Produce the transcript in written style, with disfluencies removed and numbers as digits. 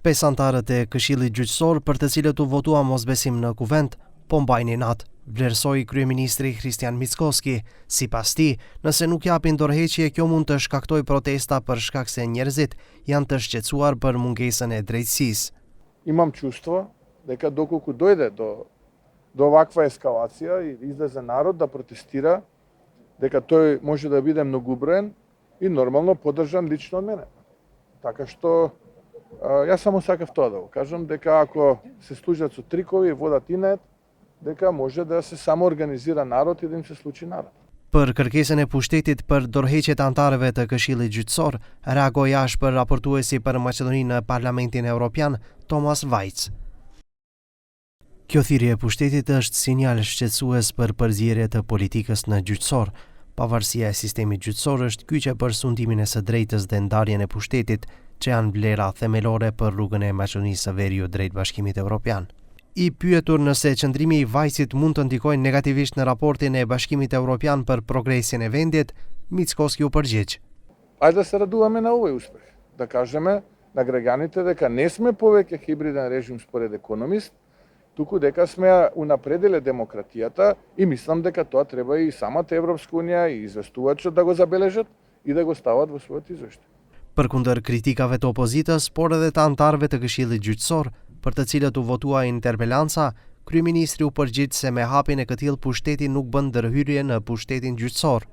Pesë antarët e Këshillit Gjyqësor, për të cilët u votua mosbesim në kuvent, po mbajnë inat, vlerësoi kryeministri Kristian Mickoski. Sipas tij, nëse nuk japin dorëheqje, kjo mund të shkaktojë protesta për shkak se njerëzit janë të shqetësuar për mungesën e drejtësisë. Imam чувство дека доколку дојде до оваква ескалација и излезе народ да протестира, дека тој може да биде многоброен и нормално поддржан лично од мене. Така што јас само сакав тоа да го кажам, дека ако се служат со трикови и водат инет, дека може да се самоорганизира народ и да им се случи народ. Për kërkesën e pushtetit për dorëheqjet e antarëve të Këshillit Gjyqësor, reagoi ashpër raportuesi për Maqedoninë në Parlamentin Evropian, Thomas Vajc. Kjo thirrje e pushtetit është sinjal shqetësues për përzierje të politikës në gjyqësor. Pavarësia e sistemit gjyqësor është kyçe për sundimin e së drejtës dhe ndarjen e pushtetit, që janë vlera themelore për rrugën e Maqedonisë së Veriut drejt Bashkimit Evropian. I pyetur nëse qëndrimi i Vajcit mund të ndikojë negativisht në raportin e Bashkimit Evropian për progresin e vendit, Mickoski u përgjigj. Ајде да се радуваме на овој успех. Да кажеме на граѓаните дека не сме повеќе хибриден режим според економист, туку дека сме унапредиле демократијата и мислам дека тоа треба и самата Европска унија и известувачот да го забележат и да го стават во својот извештај. Përkundër kritikave të opozitës, por edhe të antarëve të Këshillit Gjyqësor, për të cilët u votua interpelanca, kryeministri u përgjigj se me hapjen e këtij pushteti nuk bën ndërhyrje në pushtetin gjyqësor.